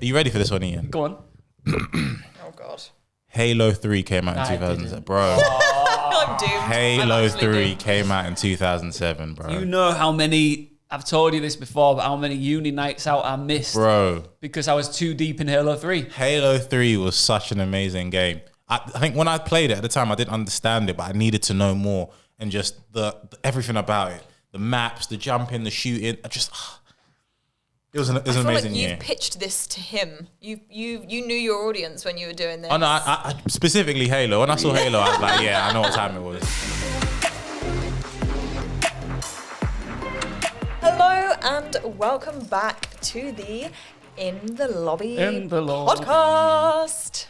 Are you ready for this one, Ian? Go on. Oh, God. Halo 3 came out in 2007. Bro. I'm doomed. Halo 3 came out in 2007, bro. You know how many, I've told you this before, but how many uni nights out I missed. Bro. Because I was too deep in Halo 3. Halo 3 was such an amazing game. I think when I played it at the time, I didn't understand it, but I needed to know more. And just the everything about it. The maps, the jumping, the shooting. It was an amazing year. You've pitched this to him. You knew your audience when you were doing this. Oh no, I specifically Halo. When I saw Halo, I was like, yeah, I know what time it was. Hello and welcome back to the In the Lobby podcast.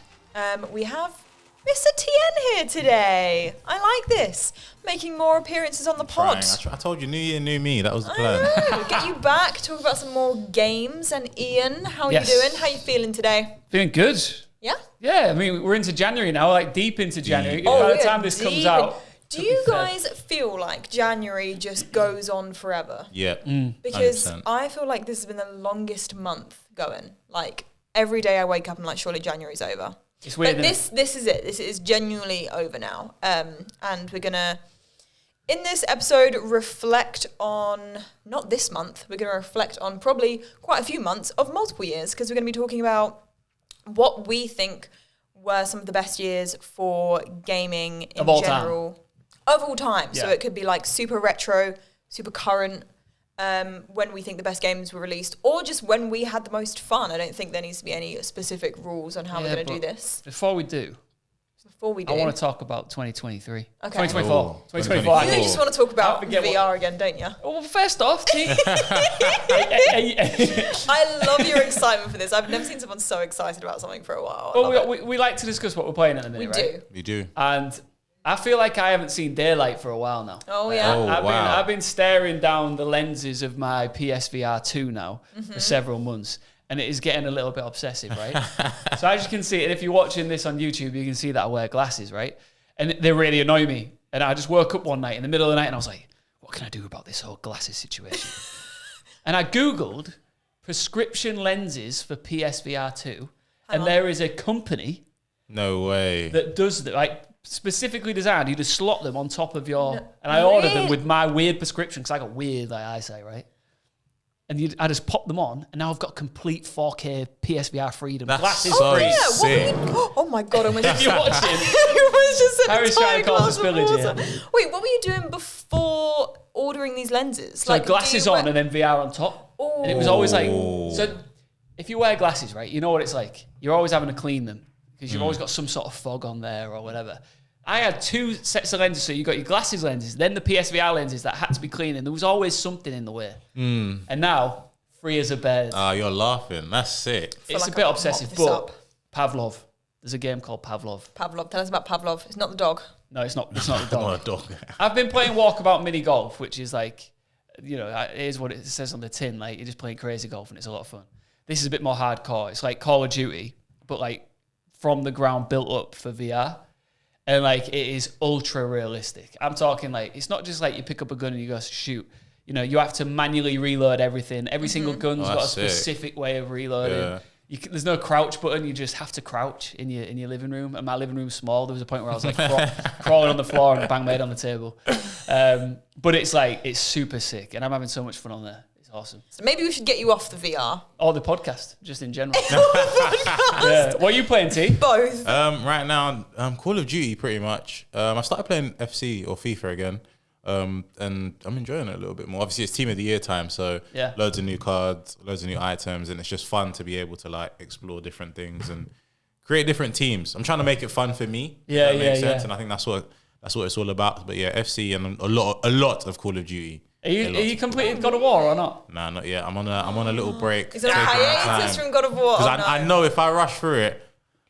We have Mr. TN here today. I like this. Making more appearances on the pod. I told you, new year, new me. That was the plan. I know. Get you back, talk about some more games. And Ian, how are you doing? How are you feeling today? Feeling good. Yeah? Yeah, I mean, we're into January now, like deep into January. By the time this comes out. Do you guys feel like January just goes on forever? Yeah. Because 100%. I feel like this has been the longest month going. Like every day I wake up and like, surely January's over. It's weird. But this is it. This is genuinely over now. And we're gonna, in this episode, reflect on not this month. We're gonna reflect on probably quite a few months of multiple years because we're gonna be talking about what we think were some of the best years for gaming in general of all time. Yeah. So it could be like super retro, super current. When we think the best games were released, or just when we had the most fun. I don't think there needs to be any specific rules on how we're going to do this. Before we do, I want to talk about 2023. Okay. 2024. 2024. You just want to talk about VR again, don't you? Well, first off, I love your excitement for this. I've never seen someone so excited about something for a while. Well, we like to discuss what we're playing at the minute, right? We do. And I feel like I haven't seen daylight for a while now. Oh, yeah. I've been staring down the lenses of my PSVR 2 now for several months, and it is getting a little bit obsessive, right? So as you can see, and if you're watching this on YouTube, you can see that I wear glasses, right? And they really annoy me. And I just woke up one night in the middle of the night and I was like, what can I do about this whole glasses situation? And I Googled prescription lenses for PSVR 2, and there is a company No way. that does that, like, specifically designed, you just slot them on top of your... And I ordered them with my weird prescription, because I got weird eyesight, right? And I just popped them on, and now I've got complete 4K PSVR freedom. That's glasses so free. sick. Oh my God, I was If you're watching... just Harrie's trying to cause a spillage here. Wait, what were you doing before ordering these lenses? So like, glasses on and then VR on top. Ooh. And it was always like... So if you wear glasses, right, you know what it's like. You're always having to clean them, because you've always got some sort of fog on there or whatever. I had two sets of lenses, so you got your glasses lenses, then the PSVR lenses that had to be cleaned, and there was always something in the way. And now, free as a bird. You're laughing. That's sick. It's like a bit obsessive, but Pavlov. There's a game called Pavlov. Pavlov. Tell us about Pavlov. It's not the dog. No, it's not the dog. Not a dog. I've been playing Walkabout Mini Golf, which is like, you know, here's what it says on the tin. Like, you're just playing crazy golf, and it's a lot of fun. This is a bit more hardcore. It's like Call of Duty, but like from the ground built up for VR. And like, it is ultra realistic. I'm talking like, it's not just like you pick up a gun and you go shoot. You know, you have to manually reload everything. Every single gun's got a specific way of reloading. Yeah. There's no crouch button. You just have to crouch in your living room. And my living room's small. There was a point where I was like crawling on the floor and bang made on the table. But it's like, it's super sick. And I'm having so much fun on there. It's awesome. So maybe we should get you off the VR. Or the podcast, just in general. Yeah. What are you playing, T? Both. Right now, Call of Duty pretty much. I started playing FC or FIFA again. And I'm enjoying it a little bit more. Obviously, it's Team of the Year time, so loads of new cards, loads of new items, and it's just fun to be able to like explore different things and create different teams. I'm trying to make it fun for me. Yeah, that makes sense, and I think that's what it's all about. But yeah, FC and a lot of Call of Duty. Are you completed God of War or not? Nah, not yet. I'm on a little break. Is it a hiatus from God of War? Because I know if I rush through it,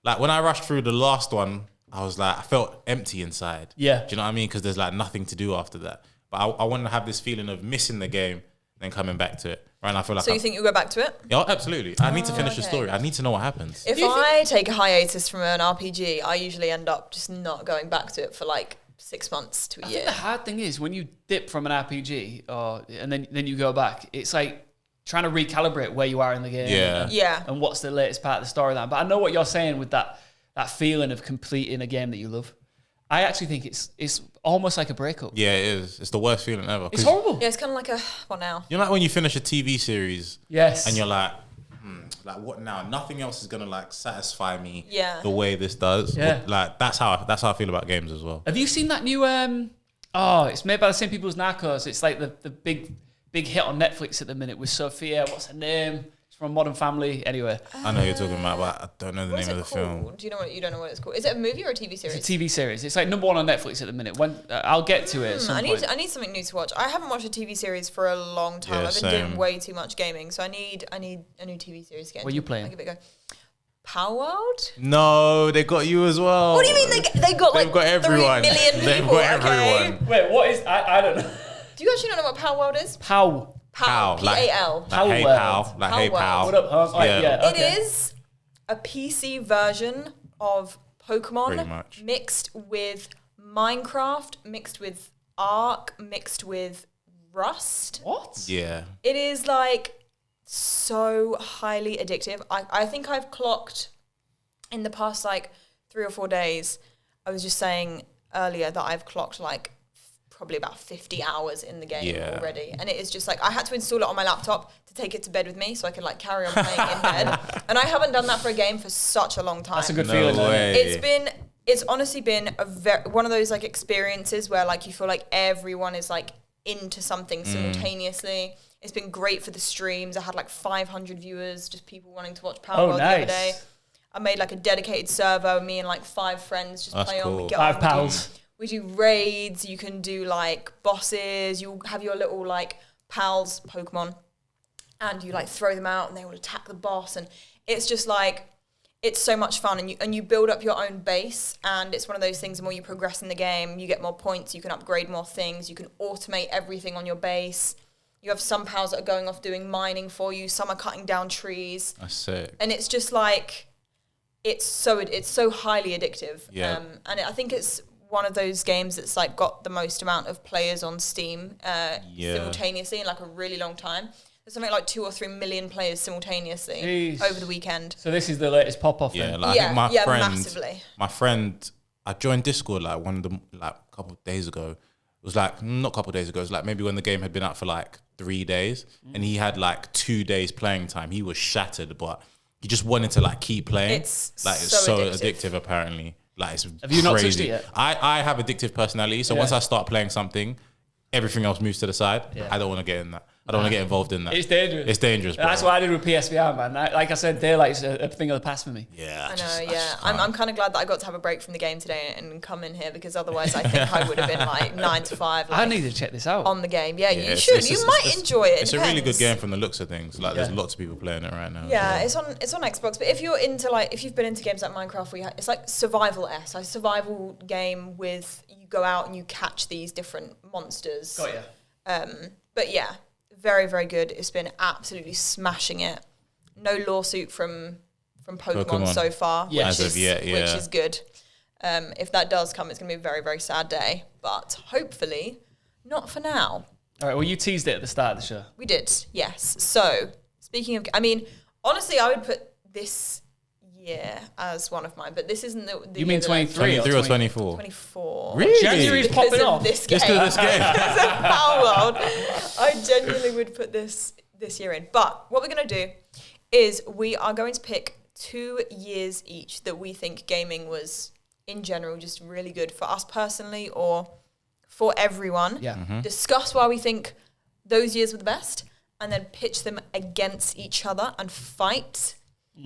like when I rushed through the last one, I was like, I felt empty inside. Yeah. Do you know what I mean? Because there's like nothing to do after that. But I want to have this feeling of missing the game, then coming back to it. Right now, I feel like. So you think you'll go back to it? Yeah, absolutely. I need to finish the story. I need to know what happens. If I take a hiatus from an RPG, I usually end up just not going back to it for like 6 months to a year. I think the hard thing is when you dip from an RPG and then you go back, it's like trying to recalibrate where you are in the game. And what's the latest part of the storyline. But I know what you're saying with that feeling of completing a game that you love. I actually think it's almost like a breakup. Yeah, it is. It's the worst feeling ever. It's horrible. Yeah, it's kind of like what now? You know, like when you finish a TV series. Yes. And you're like, what now? Nothing else is gonna like satisfy me. Yeah. The way this does. Yeah. Like that's how I feel about games as well. Have you seen that new? It's made by the same people as Narcos. It's like the big hit on Netflix at the minute with Sophia. What's her name? From Modern Family. Anyway, I know who you're talking about, but I don't know the name of the film. Do you know what? You don't know what it's called? Is it a movie or a TV series? It's a TV series. It's like number 1 on Netflix at the minute. When I'll get to it. At some point. I need something new to watch. I haven't watched a TV series for a long time. I've been doing way too much gaming, so I need a new TV series again. What are you playing? I'll give it a go. Palworld? No, they got you as well. What do you mean they got like They've got everyone. 3 million people? They've got everyone. Wait, what is? I don't know. Do you actually not know what Palworld is? Pal. Pal. P-A-L. Like hey pal. Like hey pal. What up? Yeah. It is a PC version of Pokemon mixed with Minecraft, mixed with Ark, mixed with Rust. What? Yeah. It is like so highly addictive. I think I've clocked in the past like 3 or 4 days. I was just saying earlier that I've clocked like probably about 50 hours in the game already. And it is just like, I had to install it on my laptop to take it to bed with me so I could like carry on playing in bed. And I haven't done that for a game for such a long time. That's a good feeling. It's honestly been one of those like experiences where like you feel like everyone is like into something simultaneously. It's been great for the streams. I had like 500 viewers, just people wanting to watch Palworld the other day. I made like a dedicated server, me and like 5 friends just play on. We get 5 pals. We do raids, you can do like bosses, you have your little like pals Pokemon and you like throw them out and they will attack the boss, and it's just like, it's so much fun, and you build up your own base, and it's one of those things, the more you progress in the game, you get more points, you can upgrade more things, you can automate everything on your base. You have some pals that are going off doing mining for you, some are cutting down trees. That's sick. And it's just like, it's so highly addictive. Yeah. And I think it's one of those games that's like got the most amount of players on Steam simultaneously in like a really long time. There's something like 2 or 3 million players simultaneously over the weekend. So this is the latest pop-off. Yeah, then. like I think massively. My friend, I joined Discord like a couple of days ago. It was like not a couple of days ago. It was like maybe when the game had been out for like 3 days, and he had like 2 days playing time. He was shattered, but he just wanted to like keep playing. It's so addictive apparently. Like it's Have you not touched it yet? I have addictive personality, so once I start playing something, everything else moves to the side. Yeah. I don't want to get in that. I don't want to get involved in that. It's dangerous. It's dangerous. Bro. That's what I did with PSVR, man. Like I said, Daylight's a thing of the past for me. Yeah. I know, I'm kind of glad that I got to have a break from the game today and come in here, because otherwise I think I would have been like 9 to 5. Like, I need to check this out. On the game. Yeah, you should. You might enjoy it. It's a really good game from the looks of things. Like there's lots of people playing it right now. Yeah, it's on Xbox. But if you're into like, if you've been into games like Minecraft, where it's like survival-esque, like survival game with, you go out and you catch these different monsters. Got ya. But yeah, very, very good. It's been absolutely smashing it. No lawsuit from Pokemon so far, which is good. If that does come, it's going to be a very, very sad day. But hopefully, not for now. All right, well, you teased it at the start of the show. We did, yes. So, speaking of, I mean, honestly, I would put this year as one of mine, but this isn't the You mean 23 or 24? 24. Really? January's popping off. This game. Just because of this game. Because of Palworld. I genuinely would put this year in. But what we're going to do is we are going to pick 2 years each that we think gaming was, in general, just really good for us personally or for everyone. Yeah. Mm-hmm. Discuss why we think those years were the best, and then pitch them against each other and fight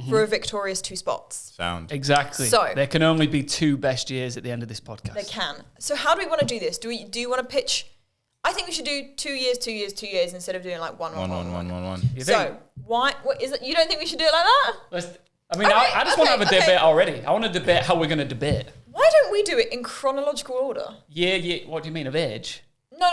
for a victorious 2 spots. Sound. Exactly. So there can only be 2 best years at the end of this podcast. They can. So how do we want to do this? Do you want to pitch? I think we should do 2 years, 2 years, 2 years instead of doing like one. So why? What is it? You don't think we should do it like that? I just want to have a debate already. I want to debate how we're going to debate. Why don't we do it in chronological order? Yeah. What do you mean, of age? No.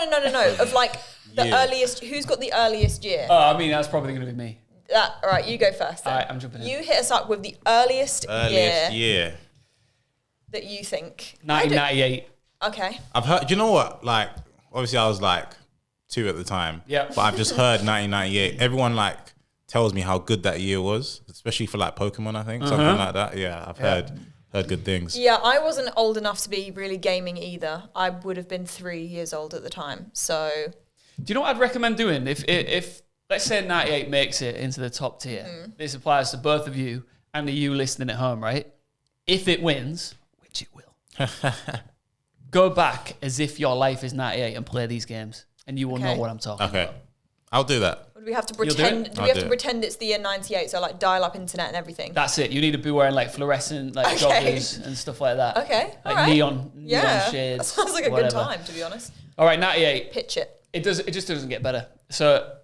Of like the earliest. Who's got the earliest year? Oh, I mean, that's probably going to be me. All right, you go first then. All right, I'm jumping in. You hit us up with the earliest year that you think. 1998. Okay. I've heard, you know what? Like, obviously I was like 2 at the time. Yeah. But I've just heard 1998. Everyone like tells me how good that year was, especially for like Pokemon, I think. Something like that. Yeah, I've heard good things. Yeah, I wasn't old enough to be really gaming either. I would have been 3 years old at the time. So, do you know what I'd recommend doing? If let's say 98 makes it into the top tier, this applies to both of you and the you listening at home, right? If it wins, which it will, go back as if your life is 98 and play these games, and you will know what I'm talking about. I'll do that. Would we have to pretend? Do we have to pretend it's the year 98? So like dial-up internet and everything. That's it. You need to be wearing like fluorescent like joggers and stuff like that. Okay, like neon shades. That sounds like a good time, to be honest. All right, 98. Pitch it. It just doesn't get better. So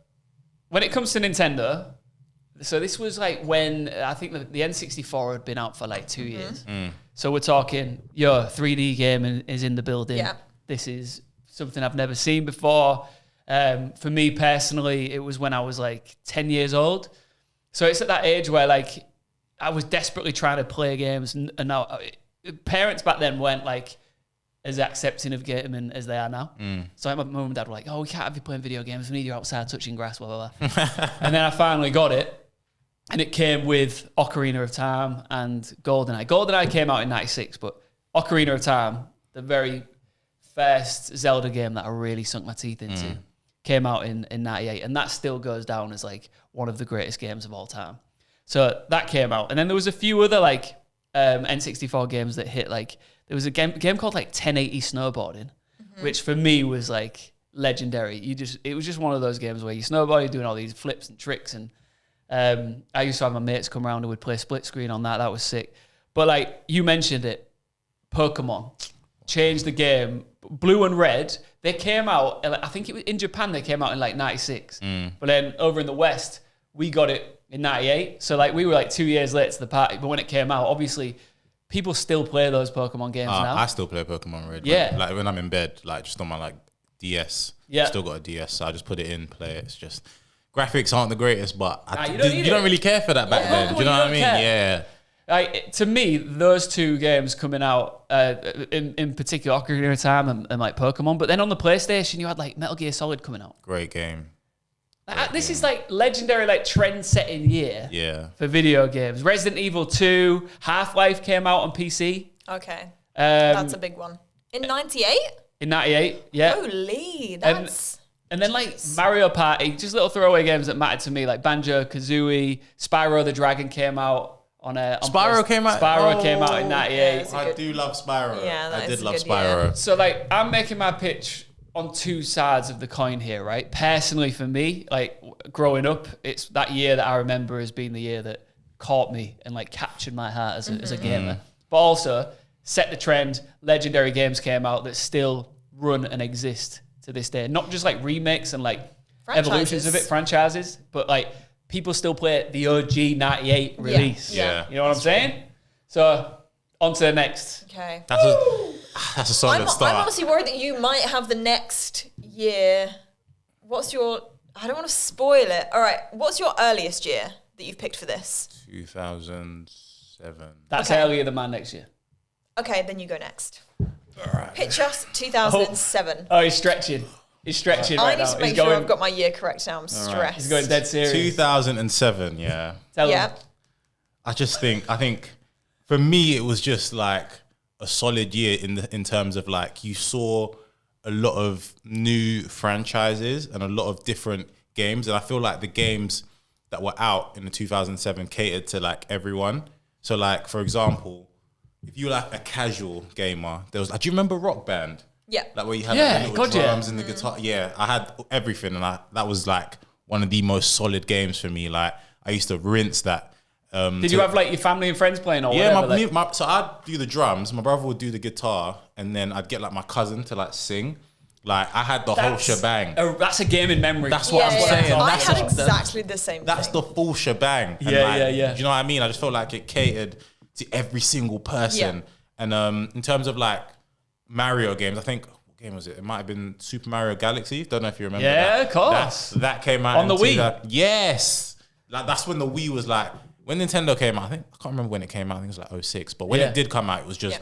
when it comes to Nintendo, so this was like when I think the N64 had been out for like 2 years. So we're talking, 3D gaming is in the building. Yeah. This is something I've never seen before. For me personally, it was when I was like 10 years old. So it's at that age where like I was desperately trying to play games, and now parents back then weren't like as accepting of gaming as they are now. So my mum and dad were like, "Oh, we can't have you playing video games. We need you outside touching grass, blah, blah, blah." And then I finally got it, and it came with Ocarina of Time and GoldenEye. GoldenEye came out in 96, but Ocarina of Time, the very first Zelda game that I really sunk my teeth into, came out in 98, and that still goes down as like one of the greatest games of all time. So that came out, and then there was a few other like N64 games that hit. Like there was a game called like 1080 Snowboarding, which for me was like legendary. It was just one of those games where you snowboard, you're doing all these flips and tricks, and I used to have my mates come around and we'd play split screen on that. That was sick. But like you mentioned it, Pokemon changed the game. Blue and Red, they came out, I think it was in Japan, they came out in like 96. But then over in the West, we got it in 98. So like we were like 2 years late to the party. But when it came out, obviously, people still play those Pokemon games now. I still play Pokemon Red. Yeah. Like when I'm in bed, like just on my like DS. Yeah. Still got a DS, so I just put it in, play it. It's just, graphics aren't the greatest, but you don't really care for that back then. Do you know what I mean? Care. Yeah. Like, to me, those two games coming out, in particular, Ocarina of Time and like Pokemon, but then on the PlayStation, you had like Metal Gear Solid coming out. Great game. This is like legendary, like trend-setting year for video games. Resident Evil 2, Half-Life came out on PC. Okay, that's a big one. In 98? In 98, yeah. Holy, that's... And then like Mario Party, just little throwaway games that mattered to me, like Banjo-Kazooie, Spyro the Dragon came out. Spyro came out. Spyro came out in 98. I do love Spyro. Yeah, I did love Spyro. Year. So like, I'm making my pitch on two sides of the coin here, right? Personally, for me, like growing up, it's that year that I remember as being the year that caught me and like captured my heart as a gamer. But also set the trend. Legendary games came out that still run and exist to this day. Not just like remakes and like evolutions of it, franchises, but like people still play the OG 98 release. Yeah. You know what I'm saying? So, on to the next. Okay. That's a solid start. I'm honestly worried that you might have the next year. What's your... I don't want to spoil it. All right. What's your earliest year that you've picked for this? 2007. That's earlier than mine next year. Okay, then you go next. All right. Pitch us 2007. Oh, he's stretching. He's stretching right now. I need to make sure I've got my year correct now. I'm stressed. He's going dead serious. 2007, yeah. Tell him. I think for me it was just like a solid year in terms of like you saw a lot of new franchises and a lot of different games, and I feel like the games that were out in the 2007 catered to like everyone. So like for example, if you were like a casual gamer, there was. Do you remember Rock Band? Yeah. Like where you had the little drums and the guitar. Yeah, I had everything, and that was like one of the most solid games for me. Like I used to rinse that. Did you have like your family and friends playing or whatever? So I'd do the drums, my brother would do the guitar, and then I'd get like my cousin to like sing. Like I had the whole shebang. That's a gaming memory. That's what I'm saying. I had exactly the same thing. That's the full shebang. And yeah. Do you know what I mean? I just felt like it catered to every single person. And in terms of like Mario games, I think, what game was it? It might have been Super Mario Galaxy. Don't know if you remember that. Yeah, of course. That came out on the Wii. Yes. Like that's when the Wii was like, when Nintendo came out, I can't remember when it came out. I think it was like 06. But when it did come out, it was just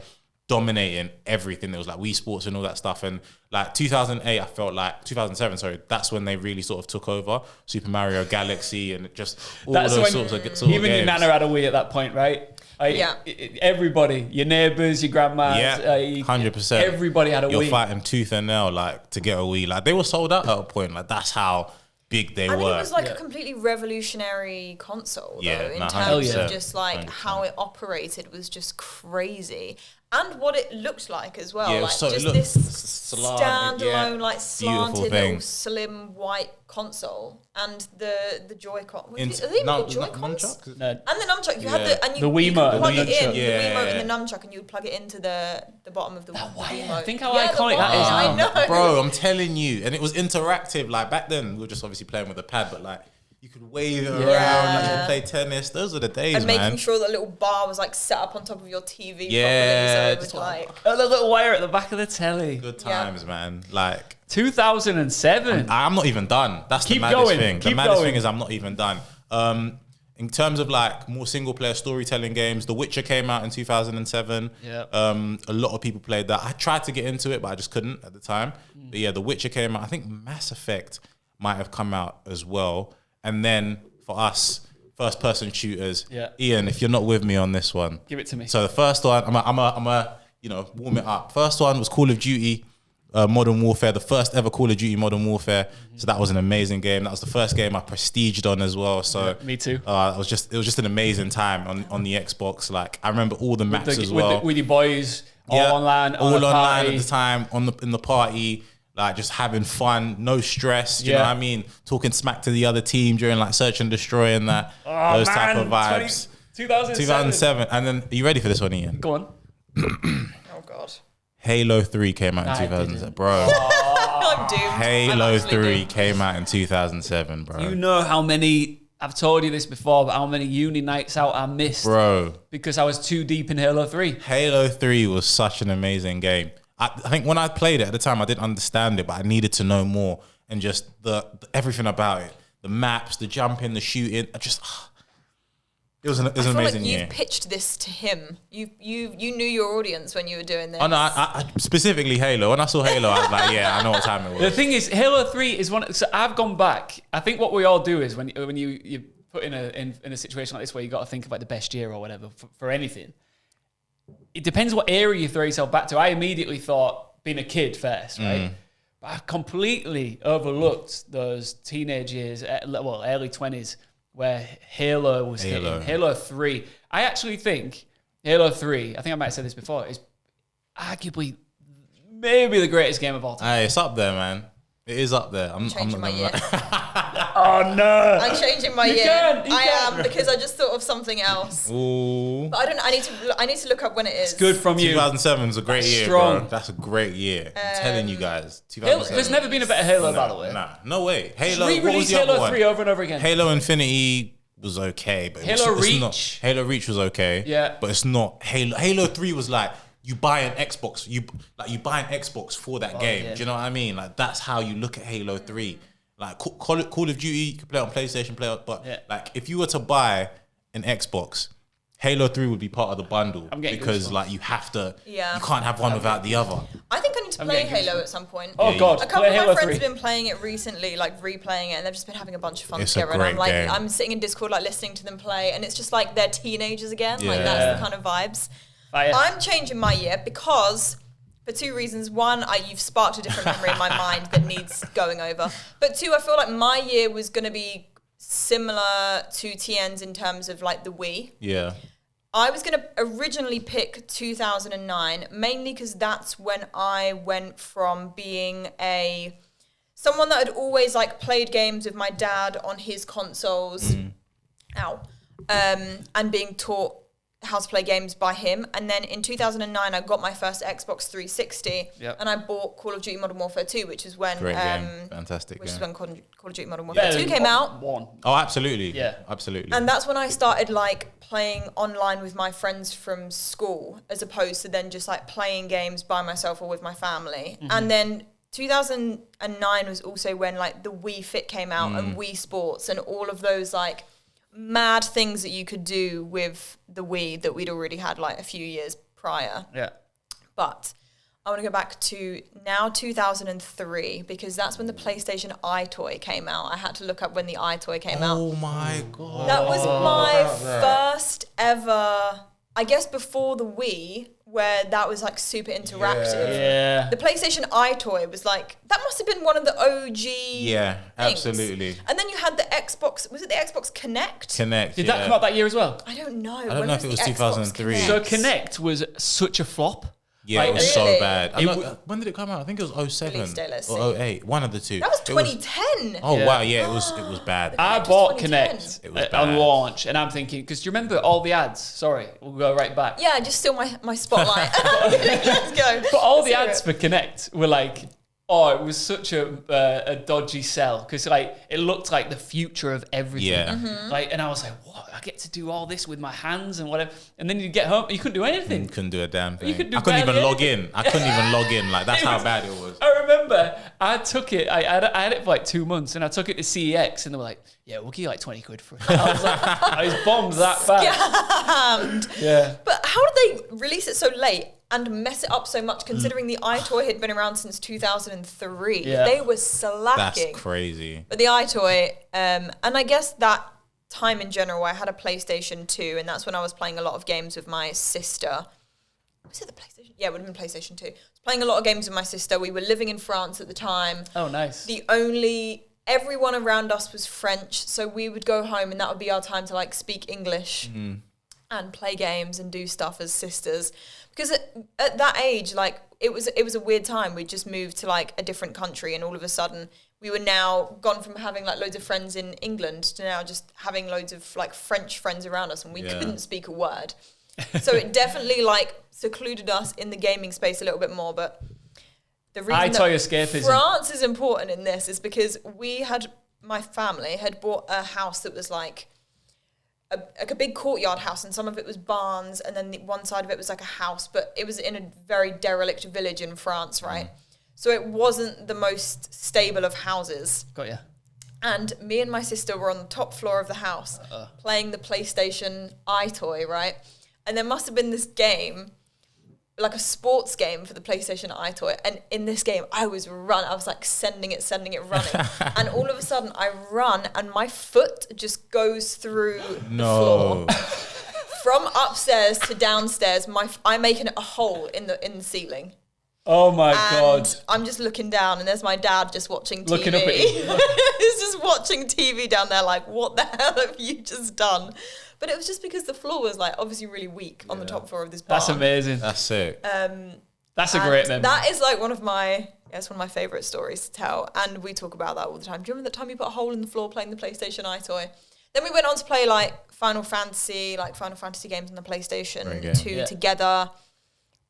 dominating everything. There was like Wii Sports and all that stuff. And like 2008, I felt like 2007, sorry, that's when they really sort of took over Super Mario Galaxy and just all those sorts of games. Even your nana had a Wii at that point, right? Everybody, your neighbours, your grandmas, 100%. Everybody had a Wii. You're fighting tooth and nail like to get a Wii. Like they were sold out at a point. Like that's how big they were. I mean, it was like a completely revolutionary console, though, in terms 100%. of just like 100%. how it operated was just crazy. And what it looked like as well. Yeah, like so just it this standalone, like slanted thing. little slim white console. And the Joy-Con. Are they even Joy-Cons? No. And the nunchuck. You had the Wiimote, you could plug it in, the Wiimote and the nunchuck, and you would plug it into the bottom of the Wiimote. Think how iconic that is now. I know. Bro, I'm telling you. And it was interactive. Like back then, we were just obviously playing with a pad, but like you could wave it around, like you could play tennis. Those are the days, and man. making sure that little bar was like set up on top of your TV Yeah, properly, so it was like a little wire at the back of the telly. Good times, man. Like 2007. I'm not even done. That's the maddest thing. The maddest thing is I'm not even done. In terms of like more single player storytelling games, The Witcher came out in 2007. Yeah. A lot of people played that. I tried to get into it, but I just couldn't at the time. But yeah, The Witcher came out. I think Mass Effect might have come out as well. And then for us, first person shooters. Yeah. Ian, if you're not with me on this one, Give it to me. So the first one, I'm a warm it up. First one was Call of Duty. Modern Warfare, the first ever Call of Duty Modern Warfare. So that was an amazing game. That was the first game I prestiged on as well. So me too. It was just an amazing time on the Xbox. Like I remember all the maps as well. With your boys, all online, all online at the time in the party. Like just having fun, no stress. You know what I mean? Talking smack to the other team during like search and destroy and that. Those type of vibes. 2007. And then, are you ready for this one, Ian? Go on. oh god. Halo 3 came out in 2007, bro. I'm doomed. Halo 3 came out in 2007, bro. You know how many, I've told you this before, but how many uni nights out I missed. Bro. Because I was too deep in Halo 3. Halo 3 was such an amazing game. I think when I played it at the time, I didn't understand it, but I needed to know more. And just the everything about it. The maps, the jumping, the shooting. It was an amazing year. You've pitched this to him. You knew your audience when you were doing this. Oh no, I specifically Halo. When I saw Halo, I was like, yeah, I know what time it was. The thing is, Halo 3 is one. So I've gone back. I think what we all do is when you put in a situation like this where you got to think about the best year or whatever for anything. It depends what area you throw yourself back to. I immediately thought being a kid first, right? But I completely overlooked those teenage years, early 20s, where Halo was hitting. Halo 3. I actually think Halo 3, I think I might have said this before, is arguably maybe the greatest game of all time. Hey, it's up there, man. It is up there. I'm changing my year. Oh no! I'm changing my year. I am because I just thought of something else. Ooh. But I need to look up when it is. It's good from you. 2007 is a great year, strong. bro. That's a great year. I'm telling you guys. 2007. There's never been a better Halo, by the way. Nah, no way. Halo. Just What was the Halo other 3 one? over and over again. Halo Infinity was okay, but Halo it's Reach. not. Halo Reach was okay. Yeah. But it's not. Halo 3 was like you buy an Xbox. You buy an Xbox for that game. yeah. Do you know what I mean? Like that's how you look at Halo 3. Like Call of Duty, you can play on PlayStation, like if you were to buy an Xbox, Halo 3 would be part of the bundle because like you have to, you can't have one without the other. I think I need to play Halo at some point. Oh God! A couple of my friends have been playing it recently, like replaying it, and they've just been having a bunch of fun together. And I'm like, I'm sitting in Discord, like listening to them play, and it's just like they're teenagers again. Like that's the kind of vibes. I'm changing my year because. For two reasons. One, you've sparked a different memory in my mind that needs going over. But two, I feel like my year was going to be similar to TN's in terms of like the Wii. Yeah. I was going to originally pick 2009, mainly because that's when I went from being someone that had always like played games with my dad on his consoles, and being taught how to play games by him. And then in 2009 I got my first Xbox 360 and I bought Call of Duty Modern Warfare 2, which is when fantastic which is when Call of Duty Modern Warfare 2 came out. Oh, absolutely. Absolutely. And that's when I started like playing online with my friends from school as opposed to then just like playing games by myself or with my family. And then 2009 was also when like the Wii Fit came out and Wii Sports and all of those like mad things that you could do with the Wii that we'd already had like a few years prior. Yeah. But I want to go back to now 2003 because that's when the PlayStation EyeToy came out. I had to look up when the EyeToy came out. Oh my God. That was my first ever, I guess before the Wii, where that was like super interactive. Yeah. The PlayStation EyeToy was like, that must have been one of the OG Yeah, absolutely. And then you had the Xbox, was it the Xbox Kinect? Did that come out that year as well? I don't know. I don't know if it was 2003. So Kinect was such a flop. Yeah, it was Really? so bad. When did it come out? I think it was 07 Release date, let's or see. 08. One of the two. That was 2010. Oh wow, yeah, it was bad. I was bought 2010. Kinect It was on bad. launch, and I'm thinking, because do you remember all the ads? Sorry, we'll go right back. Yeah, just steal my spotlight. Let's go. But all the Let's ads hear for Kinect were like, oh, it was such a dodgy sell because like it looked like the future of everything. Yeah. Like, and I was like, what? I get to do all this with my hands and whatever. And then you get home, you couldn't do anything. Couldn't do a damn thing. You could do I couldn't even barely log in. I couldn't even log in. Like that's how was- bad it was. I remember I took it. I had it for like 2 months, and I took it to CEX, and they were like, "Yeah, we'll give you like 20 quid for it." I was like, I was bombed that bad. Yeah. But how did they release it so late and mess it up so much, considering the EyeToy had been around since 2003? Yeah. They were That's slacking. crazy. But the EyeToy, and I guess that time in general, I had a PlayStation 2, and that's when I was playing a lot of games with my sister. Was it the PlayStation? Yeah, it would have been PlayStation 2. I was playing a lot of games with my sister. We were living in France at the time. Oh, nice. Everyone around us was French, so we would go home and that would be our time to like speak English and play games and do stuff as sisters. Because at that age, like it was a weird time. We just moved to like a different country, and all of a sudden we were now gone from having like loads of friends in England to now just having loads of like French friends around us, and we couldn't speak a word. So it definitely like secluded us in the gaming space a little bit more. But the reason EyeToy escapism. France is important in this is because my family had bought a house that was like a big courtyard house, and some of it was barns, and then one side of it was like a house, but it was in a very derelict village in France, right? So it wasn't the most stable of houses. Got you. And me and my sister were on the top floor of the house playing the PlayStation EyeToy, right? And there must have been this game, like a sports game for the PlayStation EyeToy. And in this game, I was like sending it, running. And all of a sudden I run and my foot just goes through the floor. From upstairs to downstairs, I'm making a hole in the ceiling. Oh my And God. I'm just looking down, and there's my dad just watching TV. Looking up at you. He's just watching TV down there like, what the hell have you just done? But it was just because the floor was like obviously really weak on the top floor of this barn. That's amazing. That's sick. That's a great memory. That is like one of my favorite stories to tell, and we talk about that all the time. Do you remember that time you put a hole in the floor playing the PlayStation EyeToy? Then we went on to play like Final Fantasy games on the PlayStation 2 together.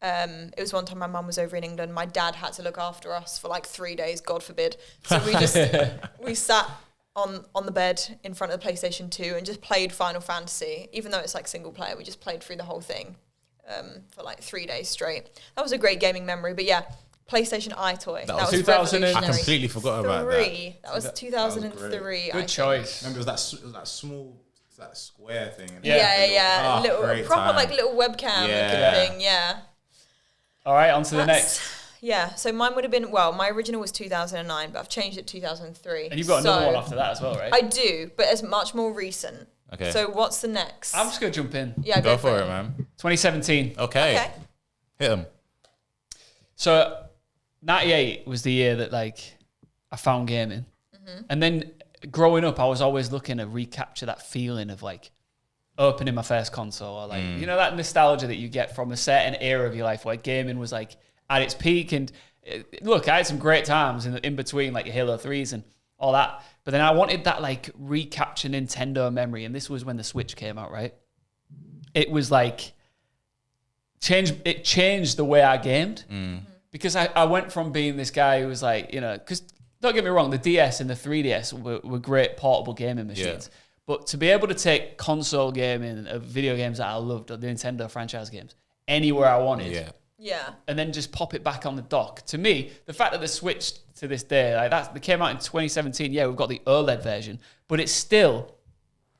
It was one time my mum was over in England. My dad had to look after us for like 3 days, God forbid. So we sat on the bed in front of the PlayStation 2 and just played Final Fantasy. Even though it's like single player, we just played through the whole thing for like 3 days straight. That was a great gaming memory. But yeah, PlayStation EyeToy. That was 2000. I completely forgot about that. That was 2003. Good choice. Remember, it was that small, that square thing. Yeah. Little great proper time. like little webcam looking thing. Yeah. All right, on to the next. Yeah, so mine would have been, my original was 2009, but I've changed it to 2003. And you've got another one after that as well, right? I do, but it's much more recent. Okay. So what's the next? I'm just going to jump in. Yeah, Go for it, man. 2017. Okay. Hit him. So 98 was the year that like I found gaming. And then growing up, I was always looking to recapture that feeling of like opening my first console, or like, you know, that nostalgia that you get from a certain era of your life where gaming was like at its peak. And look, I had some great times in between, like Halo 3s and all that. But then I wanted that like recapture Nintendo memory. And this was when the Switch came out, right? It was like, it changed the way I gamed. Because I went from being this guy who was like, you know, because don't get me wrong, the DS and the 3DS were great portable gaming machines. Yeah. But to be able to take console gaming of video games that I loved, or the Nintendo franchise games, anywhere I wanted, and then just pop it back on the dock. To me, the fact that they switched to this day, like that, they came out in 2017. Yeah, we've got the OLED version, but it's still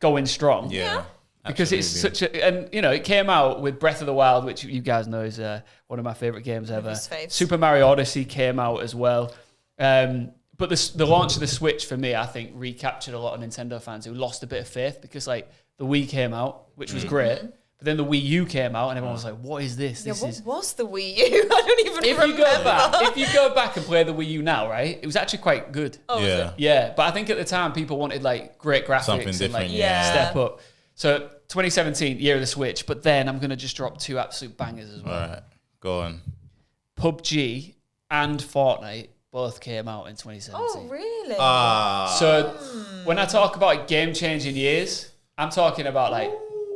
going strong. Yeah. Because it's such a, and you know, it came out with Breath of the Wild, which you guys know is one of my favorite games ever. Super Mario Odyssey came out as well. But the launch of the Switch for me, I think, recaptured a lot of Nintendo fans who lost a bit of faith because like the Wii came out, which was great, but then the Wii U came out, and everyone was like, "What is this? What was the Wii U? I don't even remember." If you go back and play the Wii U now, right, it was actually quite good. Oh, yeah, yeah. But I think at the time people wanted like great graphics, something different, and like step up. So 2017, year of the Switch. But then I'm gonna just drop two absolute bangers as well. All right, go on. PUBG and Fortnite both came out in 2017. Oh, really? So when I talk about game-changing years, I'm talking about like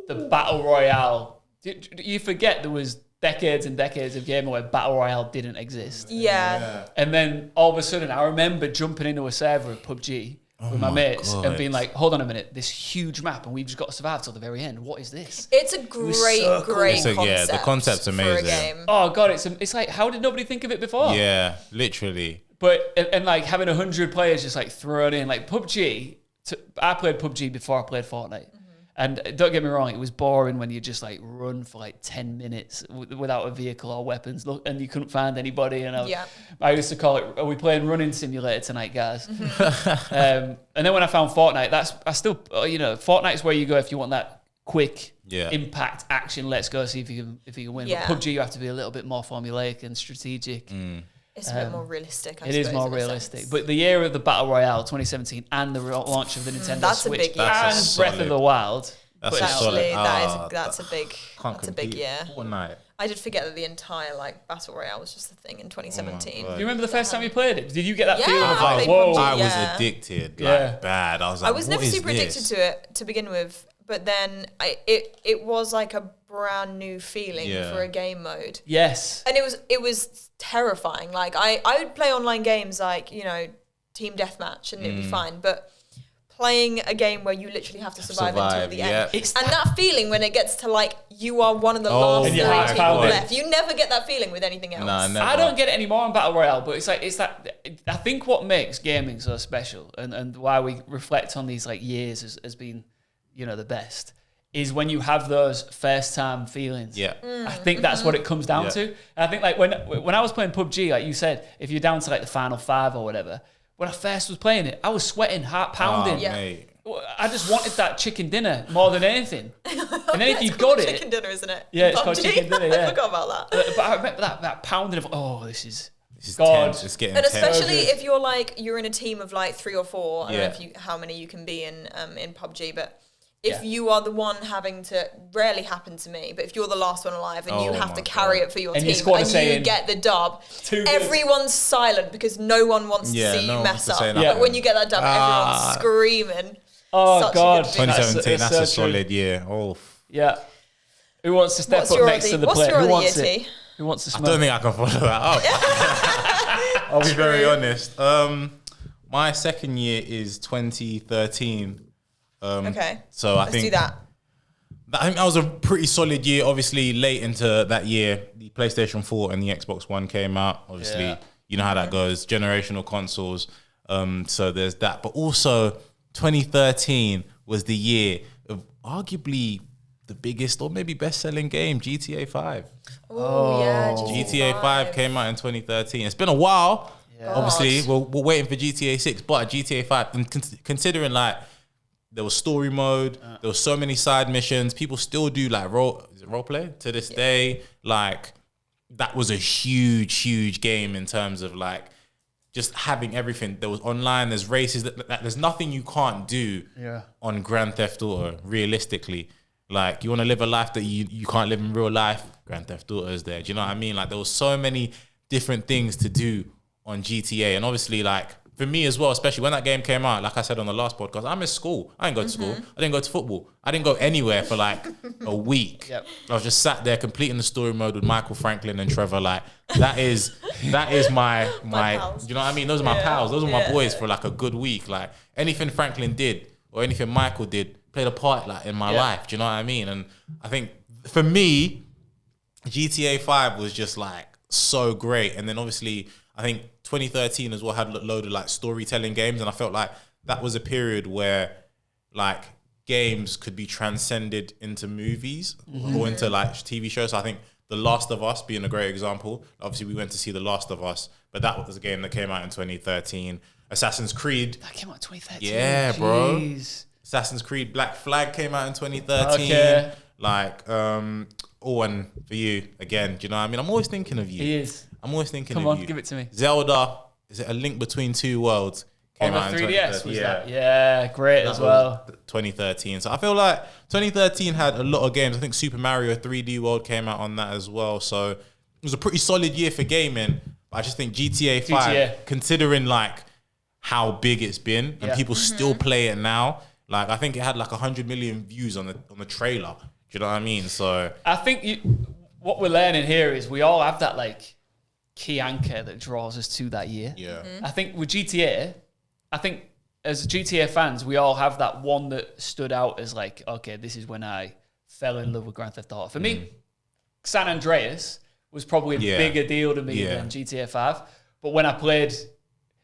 the Battle Royale. You forget there was decades and decades of gaming where Battle Royale didn't exist. Yeah. And then all of a sudden, I remember jumping into a server of PUBG with my mates and being like, hold on a minute, this huge map and we've just got to survive till the very end. What is this? It's a great concept. Yeah, the concept's amazing. For a game. Oh, God, it's like, how did nobody think of it before? Yeah, literally. But, and like having 100 players just like thrown in, like PUBG, I played PUBG before I played Fortnite. And don't get me wrong, it was boring when you just like run for like 10 minutes without a vehicle or weapons, and you couldn't find anybody. And I used to call it, "Are we playing running simulator tonight, guys?" And then when I found Fortnite, Fortnite's where you go if you want that quick impact action. Let's go see if you can win. But PUBG, you have to be a little bit more formulaic and strategic. It's a bit more realistic, I suppose. It is more realistic. Sense. But the year of the Battle Royale, 2017, and the launch of the Nintendo Switch, big year. and Breath of the Wild. That's a big year. Fortnite. I did forget that the entire like Battle Royale was just a thing in 2017. Do you remember the first time you played it? Did you get that feeling of like, whoa? I was addicted, bad. I was like, I was never super addicted to it to begin with, but then it was like a brand new feeling for a game mode. Yes. And it was terrifying. Like I would play online games like, you know, team deathmatch and it'd be fine, but playing a game where you literally have to survive until the end. And that feeling when it gets to like you are one of the last 3 people left. You never get that feeling with anything else. No, never. I don't get it anymore in Battle Royale, but it's that I think what makes gaming so special and why we reflect on these like years as being, you know, the best is when you have those first time feelings. Yeah. I think that's what it comes down to. And I think like when I was playing PUBG, like you said, if you're down to like the final 5 or whatever, when I first was playing it, I was sweating, heart pounding. Mate. I just wanted that chicken dinner more than anything. And then if you got it, chicken dinner, isn't it? Yeah, it's called chicken dinner. Yeah, I forgot about that. But I remember that pounding of this is God. Tense. It's getting and especially tense. if you're in a team of like 3 or 4. I don't know how many you can be in PUBG, but if you are the one having to, rarely happen to me, but if you're the last one alive and you have to carry it for your team and you get the dub, everyone's silent because no one wants to see you mess up. But when you get that dub, everyone's screaming. Oh, God. 2017, that's a solid year. Oh. Yeah. Who wants to step up next to the player? Who wants it? Who wants to smoke? I don't think I can follow that up. I'll be very honest. My second year is 2013. Okay. So Let's do that. I think that was a pretty solid year. Obviously, late into that year, the PlayStation 4 and the Xbox One came out. Obviously, you know how that goes. Generational consoles. So there's that. But also, 2013 was the year of arguably the biggest or maybe best-selling game, GTA 5. Oh, yeah. GTA 5 came out in 2013. It's been a while. Yeah. Obviously, we're waiting for GTA 6, but GTA 5, and considering like there was story mode, there was so many side missions, people still do like role play to this day. Like that was a huge game in terms of like just having everything. There was online, there's races, there's nothing you can't do on Grand Theft Auto, realistically. Like, you want to live a life that you can't live in real life, Grand Theft Auto is there. Do you know what I mean? Like, there was so many different things to do on GTA. And obviously, like, for me as well, especially when that game came out, like I said on the last podcast, I missed school. I didn't go to school. I didn't go to football. I didn't go anywhere for, like, a week. Yep. I was just sat there completing the story mode with Michael Franklin and Trevor. Like, that is my pals. Do you know what I mean? Those are my pals. Those are my boys for, like, a good week. Like, anything Franklin did or anything Michael did played a part like in my life. Do you know what I mean? And I think for me, GTA 5 was just like so great. And then obviously I think 2013 as well had a load of like storytelling games, and I felt like that was a period where like games could be transcended into movies or into like TV shows. So I think The Last of Us being a great example. Obviously, we went to see The Last of Us, but that was a game that came out in 2013. Assassin's Creed. That came out in 2013. Yeah, bro. Jeez. Assassin's Creed Black Flag came out in 2013. Okay. Like, and for you, again, do you know what I mean? I'm always thinking of you. He is. I'm always thinking Come of on, you. give it to me. Zelda, is it A Link Between Two Worlds? On Came the out in 3DS, was yeah. that? Yeah, great as well. 2013. So I feel like 2013 had a lot of games. I think Super Mario 3D World came out on that as well. So it was a pretty solid year for gaming. I just think GTA 5, considering like how big it's been and people still play it now, like I think it had like 100 million views on the trailer. Do you know what I mean? So I think what we're learning here is we all have that like key anchor that draws us to that year. Yeah. I think with GTA, I think as GTA fans, we all have that one that stood out as like, okay, this is when I fell in love with Grand Theft Auto. For me, San Andreas was probably a bigger deal to me than GTA 5. But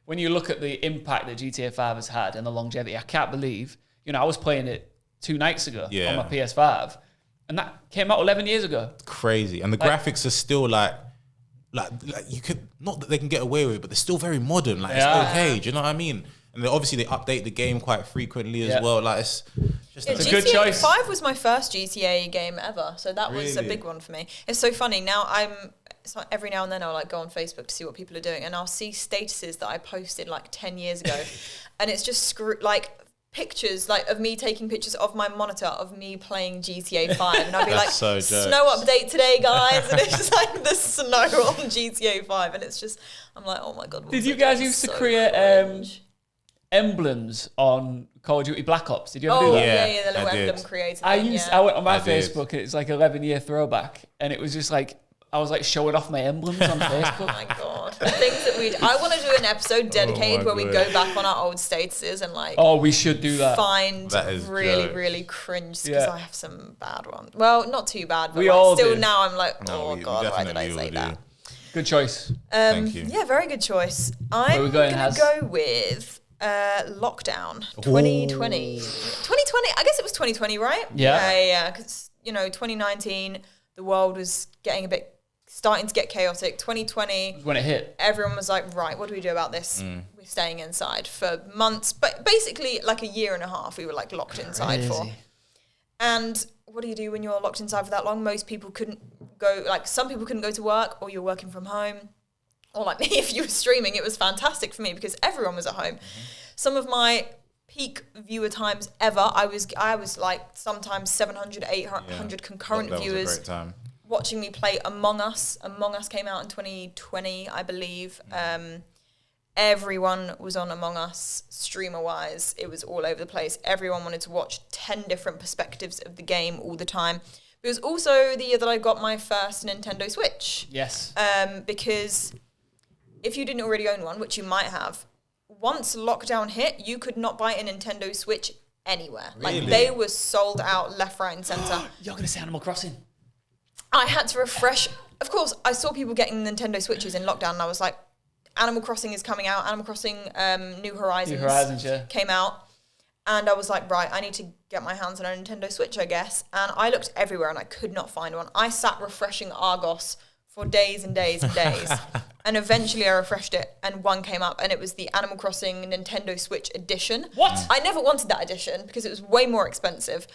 when you look at the impact that GTA 5 has had and the longevity, I can't believe, I was playing it 2 nights ago on my PS5, and that came out 11 years ago. Crazy. And the graphics are still like you could, not that they can get away with it, but they're still very modern. Like, it's okay. Do you know what I mean? And they update the game quite frequently as well. Like, it's just a good choice. 5 was my first GTA game ever, so that was a big one for me. It's so funny. Now it's like every now and then I'll like go on Facebook to see what people are doing, and I'll see statuses that I posted like 10 years ago, and it's just pictures like of me taking pictures of my monitor of me playing GTA 5, and I'll be like, so snow update today, guys, and it's just like the snow on GTA 5, and it's just, I'm like, oh my god. Did you guys used to create emblems on Call of Duty Black Ops? Did you ever do that? Yeah, the little emblem creator. I went on my Facebook, and it's like 11-year throwback, and it was just like I was like showing off my emblems on Facebook. Oh my god, the things that I want to do an episode dedicated where we go back on our old statuses and like. Oh, we should do that. Find really, really cringe because I have some bad ones. Well, not too bad, but now I'm like, oh god, why did I say that? Good choice. Thank you. Yeah, very good choice. I'm gonna go with lockdown 2020. 2020. I guess it was 2020, right? Yeah. Because 2019, the world was starting to get chaotic. 2020, when it hit, everyone was like, right, what do we do about this? We're staying inside for months, but basically like a year and a half we were like locked inside for. And what do you do when you're locked inside for that long? Most people couldn't go, like some people couldn't go to work, or you're working from home, or like me, if you were streaming, it was fantastic for me because everyone was at home. Some of my peak viewer times ever, I was like sometimes 700, 800 concurrent viewers. Was a great time. Watching me play Among Us. Among Us came out in 2020, I believe. Everyone was on Among Us, streamer-wise. It was all over the place. Everyone wanted to watch 10 different perspectives of the game all the time. It was also the year that I got my first Nintendo Switch. Yes. Because if you didn't already own one, which you might have, once lockdown hit, you could not buy a Nintendo Switch anywhere. Really? Like, they were sold out left, right, and centre. You're going to say Animal Crossing. I had to refresh. Of course, I saw people getting Nintendo Switches in lockdown, and I was like, Animal Crossing is coming out. Animal Crossing New Horizons came out. And I was like, right, I need to get my hands on a Nintendo Switch, I guess. And I looked everywhere, and I could not find one. I sat refreshing Argos for days and days and days. And eventually I refreshed it, and one came up, and it was the Animal Crossing Nintendo Switch edition. What? I never wanted that edition because it was way more expensive.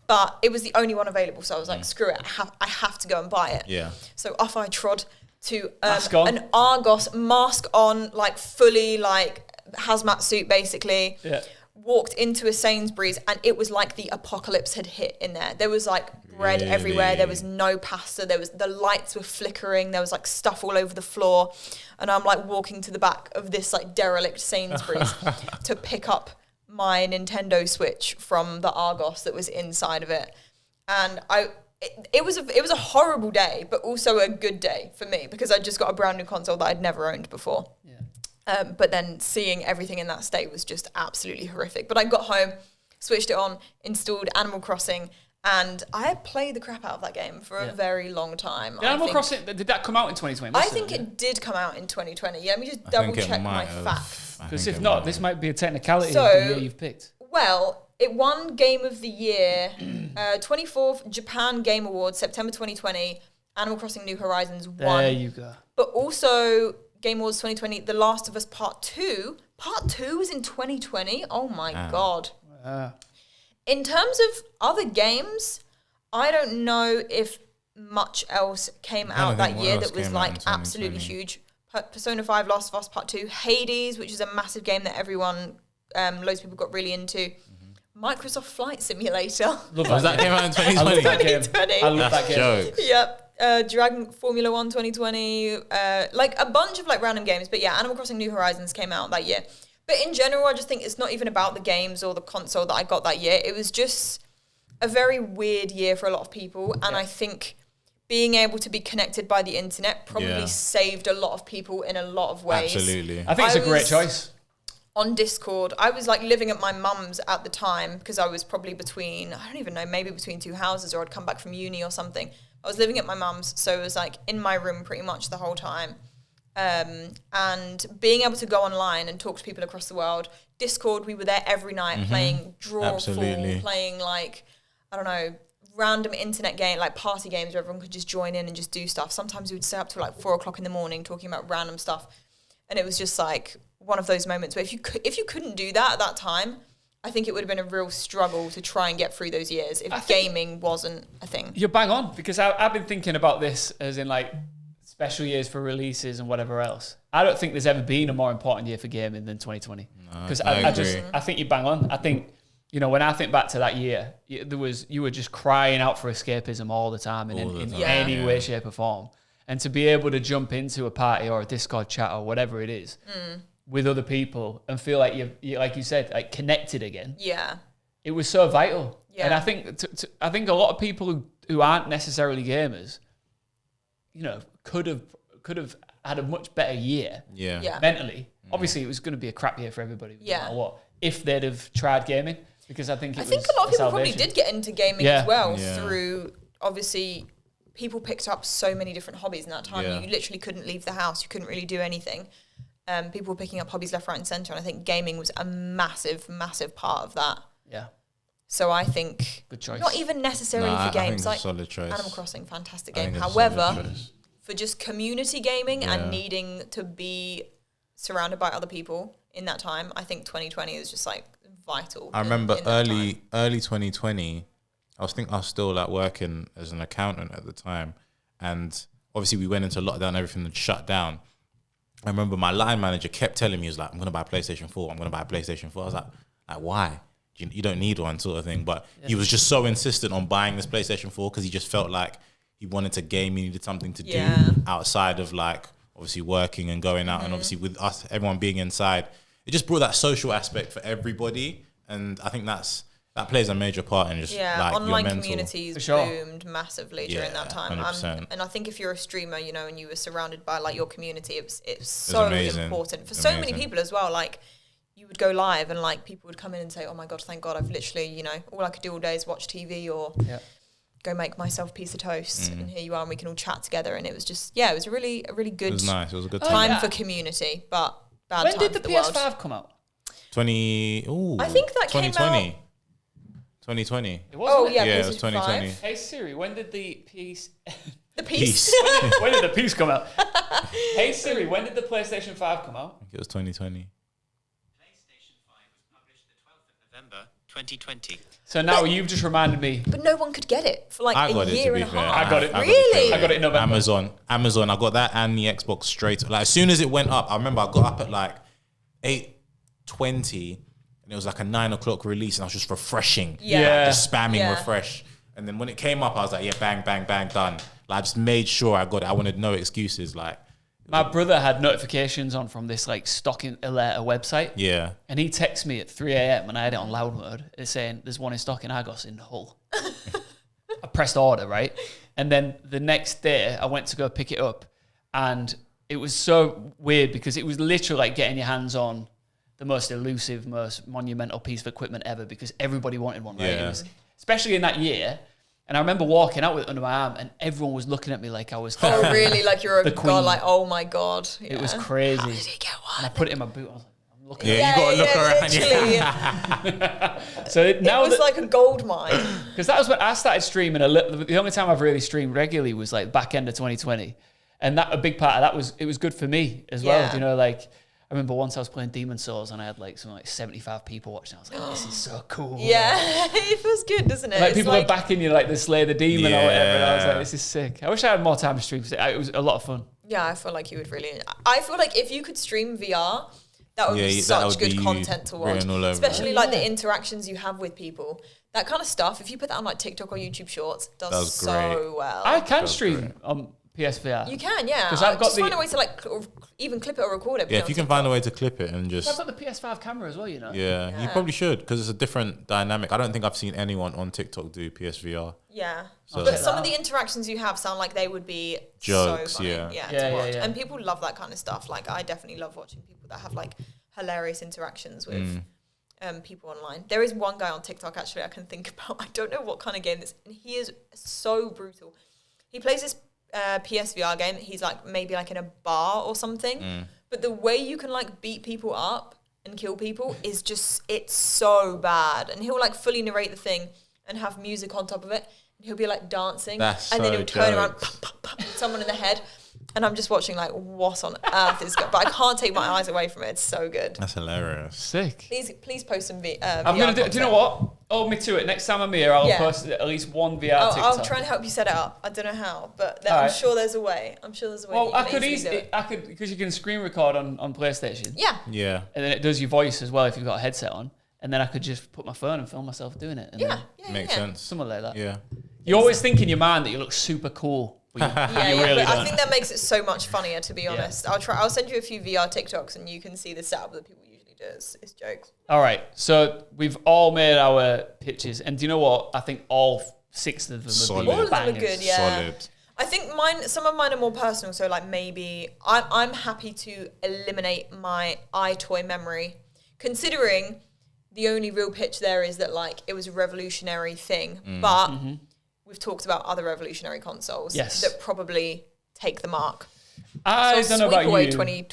But it was the only one available, so I was like, screw it, I have to go and buy it. Yeah. So off I trod to an Argos mask on, like fully like hazmat suit basically. Yeah. Walked into a Sainsbury's, and it was like the apocalypse had hit in there. There was like bread everywhere. There was no pasta. The lights were flickering. There was like stuff all over the floor. And I'm like walking to the back of this like derelict Sainsbury's to pick up my Nintendo Switch from the Argos that was inside of it. And it was a horrible day, but also a good day for me because I just got a brand new console that I'd never owned before. Yeah. But then seeing everything in that state was just absolutely horrific. But I got home, switched it on, installed Animal Crossing, and I played the crap out of that game for a very long time. Animal Crossing, did that come out in 2020? I think it did come out in 2020. Yeah, let me just double check my facts. Because if not, this might be a technicality So, of the year you've picked. Well, It won Game of the Year, 24th Japan Game Awards, September 2020. Animal Crossing New Horizons won. There you go. But also Game Awards 2020, The Last of Us Part 2. Part 2 was in 2020. Oh my God. In terms of other games, I don't know if much else came out that year that was like absolutely huge. Persona 5, Last of Us Part 2, Hades, which is a massive game that everyone, loads of people got really into. Microsoft Flight Simulator. Was that came out in 2020? I love that game. 2020. I love that game. Jokes. Yep. Dragon Formula 1 2020. Like a bunch of like random games. But yeah, Animal Crossing New Horizons came out that year. But in general, I just think it's not even about the games or the console that I got that year. It was just a very weird year for a lot of people. And I think being able to be connected by the internet probably saved a lot of people in a lot of ways. Absolutely. I think it's a great choice. On Discord, I was like living at my mum's at the time because I was probably between, I don't even know, maybe between two houses, or I'd come back from uni or something. I was living at my mum's, so it was like in my room pretty much the whole time. And being able to go online and talk to people across the world. Discord, we were there every night playing Drawful, playing like, I don't know, random internet game, like party games where everyone could just join in and just do stuff. Sometimes we would stay up till like 4 o'clock in the morning talking about random stuff. And it was just like one of those moments where if you couldn't do that at that time, I think it would have been a real struggle to try and get through those years if gaming wasn't a thing. You're bang on, because I've been thinking about this as in like special years for releases and whatever else. I don't think there's ever been a more important year for gaming than 2020. Because I think you bang on. I think, you know, when I think back to that year, you were just crying out for escapism all the time in any way, shape or form. And to be able to jump into a party or a Discord chat or whatever it is with other people and feel like you like you said, like connected again. Yeah. It was so vital. Yeah. And I think I think a lot of people who aren't necessarily gamers, you know, could have had a much better year. Yeah. Mentally. Obviously, it was going to be a crap year for everybody. No matter what, if they'd have tried gaming, because I think a lot of people probably did get into gaming as well through obviously. People picked up so many different hobbies in that time. You literally couldn't leave the house. You couldn't really do anything. People were picking up hobbies left, right, and centre. And I think gaming was a massive, massive part of that. Yeah. So I think good choice. Not even necessarily for games like solid choice. Animal Crossing, fantastic game. However, for just community gaming and needing to be surrounded by other people in that time, I think 2020 is just like vital. I remember early 2020. I was still like working as an accountant at the time, and obviously we went into lockdown, everything had shut down. I remember my line manager kept telling me, he was like, I'm gonna buy a PlayStation 4, I'm gonna buy a PlayStation 4. I was like why? You don't need one, sort of thing. But he was just so insistent on buying this PlayStation 4 because he just felt like he wanted to game, he needed something to do outside of like obviously working and going out, and obviously with us, everyone being inside, it just brought that social aspect for everybody, and I think that plays a major part in just like online your mental communities boomed massively during that time. 100%. And I think if you're a streamer, you know, and you were surrounded by like your community, it's so important for so many people as well. Like you would go live and like people would come in and say, oh my God, thank God, I've literally, you know, all I could do all day is watch TV or go make myself a piece of toast. And here you are, and we can all chat together. And it was just, it was a really good, it was nice. It was a good time for community, but bad when time did the for PS5 world. come out? I think that 2020. came out. 2020. It was, it was 2020. Hey Siri, when did the piece? The piece. When did the piece come out? Hey Siri, when did the PlayStation 5 come out? I think it was 2020. PlayStation 5 was published the 12th of November, 2020. So now you've just reminded me. But no one could get it for like a year and a half. I got it. Really? I got it in November. Amazon. I got that and the Xbox straight. Like as soon as it went up, I remember I got up at like 8:20. And it was like a 9 o'clock release, and I was just refreshing, just spamming refresh. And then when it came up, I was like, bang, bang, bang, done. Like I just made sure I got it. I wanted no excuses. Like my brother had notifications on from this like stock alert website. Yeah. And he texted me at 3 a.m. and I had it on loud mode. It's saying there's one in stock in Argos in Hull. I pressed order, right? And then the next day I went to go pick it up, and it was so weird because it was literally like getting your hands on the most elusive, most monumental piece of equipment ever, because everybody wanted one, right? It was, especially in that year. And I remember walking out with it under my arm, and everyone was looking at me like I was... Oh, really? Like you're a god, like, oh my God. Yeah. It was crazy. How did he get one? And I put it in my boot. I was like, I'm looking. Yeah, you got to look around. Literally. So now it was like a gold mine. because that was when I started streaming. The only time I've really streamed regularly was like back end of 2020, and that a big part of that was it was good for me as well. Yeah. You know, like I remember once I was playing Demon Souls and I had like something like 75 people watching. I was like, this is so cool. Yeah, it feels good, doesn't it? Like It's people are backing you like the Slay the Demon or whatever. And I was like, this is sick. I wish I had more time to stream. It was a lot of fun. Yeah, I feel like you would really. I feel like if you could stream VR, that would be that such would good be content to watch. written all over Especially it. like the interactions you have with people. That kind of stuff, if you put that on like TikTok or YouTube Shorts, does so great. well. I can stream on PSVR. You can, yeah. 'Cause I've got just find a way to like even clip it or record it. Yeah, if you can find a way to clip it and just... I've got the PS5 camera as well, you know. Yeah, you probably should, because it's a different dynamic. I don't think I've seen anyone on TikTok do PSVR. Yeah. So- But some of the interactions you have sound like they would be Jokes, so funny. yeah. To watch. Yeah. And people love that kind of stuff. Like I definitely love watching people that have like hilarious interactions with people online. There is one guy on TikTok actually I can think about. I don't know what kind of game this, and he is so brutal. He plays this PSVR game. He's like maybe like in a bar or something. But the way you can like beat people up and kill people is just, it's so bad. And he'll like fully narrate the thing and have music on top of it. And he'll be like dancing. That's and then so he'll turn around, jokes. pop, pop, pop, someone in the head. And I'm just watching like, what on earth is going on? But I can't take my eyes away from it. It's so good. That's hilarious. Sick. Please post some I'm going to do you know what? Hold me to it. Next time I'm here, I'll Yeah. post at least one VR TikTok. I'll try and help you set it up. I don't know how, but I'm Alright. sure there's a way. I'm sure there's a way. Well, that you can easily do it. I could, because you can screen record on PlayStation. Yeah. Yeah. And then it does your voice as well if you've got a headset on. And then I could just put my phone and film myself doing it. And Yeah. then Makes sense. something like that. Yeah. You always think in your mind that you look super cool. But Yeah, you really but I don't. think that makes it so much funnier, to be honest. I'll send you a few VR TikToks and you can see the setup that people usually do. It's jokes. All right. So we've all made our pitches. And do you know what? I think all 6 of them Solid. have All been of them are bangers. good, yeah. Solid. I think some of mine are more personal. So like maybe I'm happy to eliminate my EyeToy memory, considering the only real pitch there is that like it was a revolutionary thing. But we've talked about other revolutionary consoles that probably take the mark. I So don't know about sweep away you.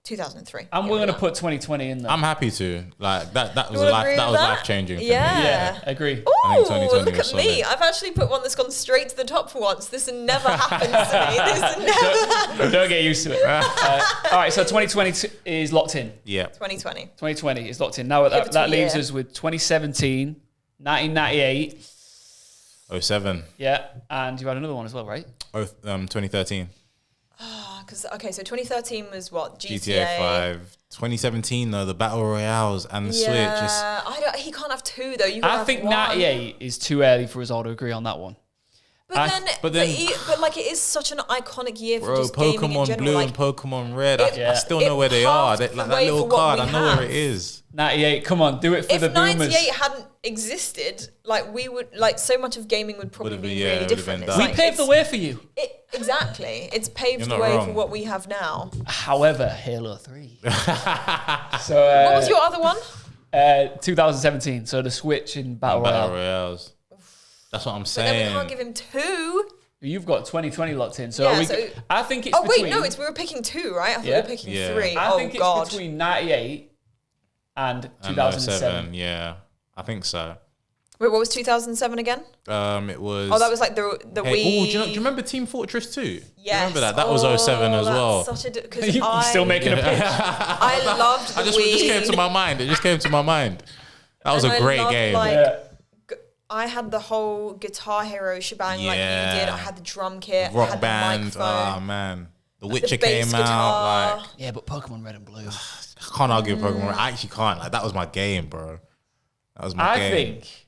2003. I'm willing to put 2020 in there. I'm happy to. Like that was wanna agree with that? life changing for me. yeah, agree. I think Oh, 2020 look was at me. solid. I've actually put one that's gone straight to the top for once. This never happens to me. This never Don't get used to it. All right, so 2020 is locked in. Yeah. 2020. 2020 is locked in. Now that Pivotal leaves year. us with 2017, 1998. 07. Yeah, and you had another one as well, right? 2013. Okay, so 2013 was what? GTA 5. 2017 though, the battle royales and the Switch. Yeah, he can't have two though. You gotta I have think one. 98 is too early for us all to agree on that one. But like it is such an iconic year for Bro, just gaming in Pokemon general. Blue like, and Pokemon Red. it- I still know where they are. paved Like the that way little for what card, we I know where have. it is. 98, come on, do it for if the boomers. 98 hadn't existed, like we would, like so much of gaming would probably Would've be been- yeah, really it would've different. been It's done. We like, paved the way for you. Exactly. It's paved You're the not way wrong. for what we have now. However, Halo 3. So What was your other one? 2017, so the Switch in Battle Battle Royale. royales. That's what I'm But then saying. we can't give him two. You've got 2020 locked in, so, Yeah, we, so- I think it's Oh between... wait, no, we were picking two, right? I thought Yeah. we were picking Yeah. three. I Oh think god. it's between 98 and And 2007. yeah. I think so. Wait, what was 2007 again? It was. Oh, that was like the Hey, Wii. do you remember Team Fortress 2? Yes. You remember that? That was 07 as that's well. Such a because You're still making a pitch. I loved the It just Wii. came to my mind. It just came to my mind. That was And a I great loved, game. like, Yeah. I had the whole Guitar Hero shebang like you Yeah. did. I had the drum kit. I Rock had Band. the Oh microphone. man. The the Witcher bass came out. guitar. Like Yeah, but Pokemon Red and Blue. I can't argue with Pokemon. I actually can't. Like that was my game, bro. That was my I game. think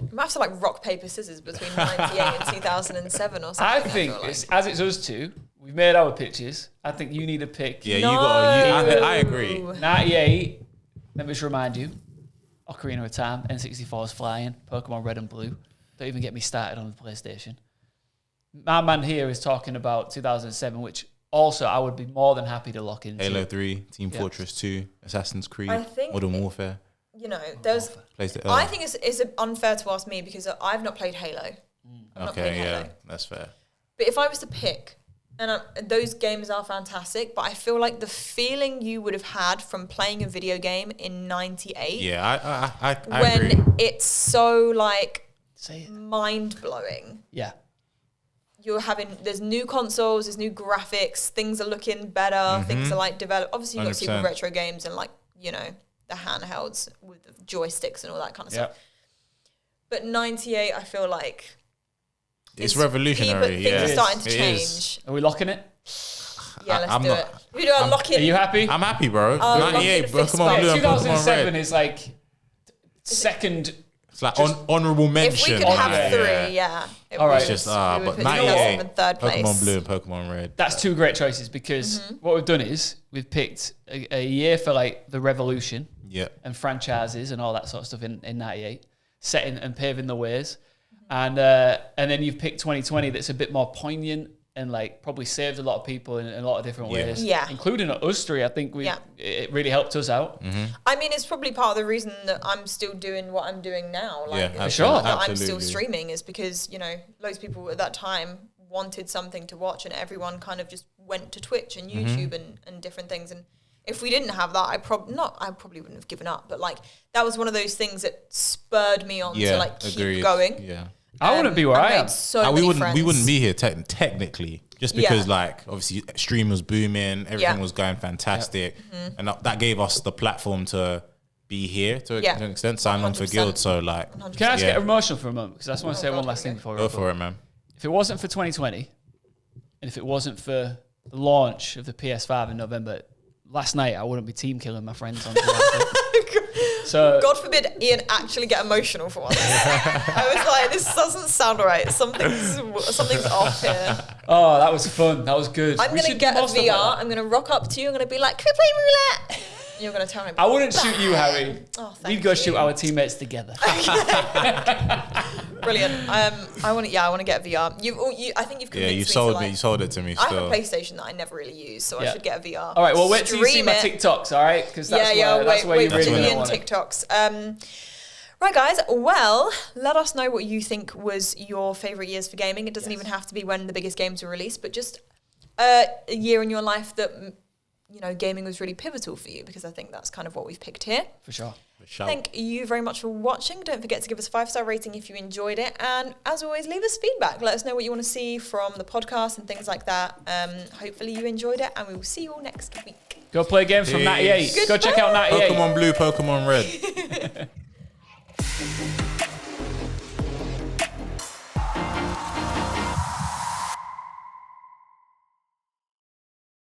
We might have to like rock paper scissors between 98 and 2007 or something. I think feel like. as it's us two, we've made our pitches. I think you need to pick Yeah, you got. No. I agree. 98. Let me just remind you, Ocarina of Time, N64's flying, Pokemon Red and Blue. Don't even get me started on the PlayStation. My man here is talking about 2007, which also I would be more than happy to lock into. Halo 3, Team Yeah. Fortress 2, Assassin's Creed, I think Modern Warfare. You know, there's. PlayStation. I think it's unfair to ask me because I've not played Halo. I've not played Okay, yeah, Halo. that's fair. But if I was to pick And those games are fantastic, but I feel like the feeling you would have had from playing a video game in 98. Yeah, I when agree. it's so like mind-blowing. Yeah. There's new consoles, there's new graphics, things are looking better, things are like developed. Obviously you've got super retro games and like, you know, the handhelds with the joysticks and all that kind of stuff. But 98, I feel like it's revolutionary. Things are starting to change. Are we locking it? Yeah, let's do it. We do a lock-in. Are you happy? I'm happy, bro. 98, Pokemon Blue and Pokemon 2007 Red. is like second. It's like honourable mention. If we could have three, yeah. All right. It's just, but 98, in third place. Pokemon Blue and Pokemon Red. That's two great choices because what we've done is we've picked a year for like the revolution and franchises and all that sort of stuff in 98, setting and paving the ways. And then you've picked 2020 that's a bit more poignant and like probably saved a lot of people in a lot of different ways. Yeah. Including us three. I think it really helped us out. I mean, it's probably part of the reason that I'm still doing what I'm doing now. Like, for sure. that I'm still streaming is because, you know, loads of people at that time wanted something to watch and everyone kind of just went to Twitch and YouTube and different things. And if we didn't have that, I probably wouldn't have given up. But like, that was one of those things that spurred me on to like keep going. Yeah. I wouldn't be where I am. We wouldn't be here technically, just because like obviously stream was booming, everything was going fantastic, and that gave us the platform to be here to an extent. Sign on for Guild, so like. 100%. Can I just get emotional for a moment? Because I just want to say one last thing before we go for it, man. If it wasn't for 2020, and if it wasn't for the launch of the PS5 in November, last night I wouldn't be team killing my friends on Twitter. So God forbid Iain actually get emotional for once. I was like, this doesn't sound right. Something's off here. Oh, that was fun. That was good. I'm going to get a VR. I'm going to rock up to you. I'm going to be like, can we play roulette? And you're going to tell me. I wouldn't shoot you, Harrie. Oh, We'd go shoot our teammates together. Brilliant. I want to get a VR. I think you've convinced me. You sold it to me. I have a PlayStation that I never really use, so I should get a VR. All right, well, wait till you see my TikToks, all right? Because that's where you really want it. TikToks. Right, guys. Well, let us know what you think was your favourite years for gaming. It doesn't even have to be when the biggest games were released, but just a year in your life that, you know, gaming was really pivotal for you, because I think that's kind of what we've picked here. For sure. Thank you very much for watching. Don't forget to give us a 5-star rating if you enjoyed it. And as always, leave us feedback. Let us know what you want to see from the podcast and things like that. Hopefully you enjoyed it, and we will see you all next week. Go play games from 98. Go check out 98. Pokemon Blue, Pokemon Red.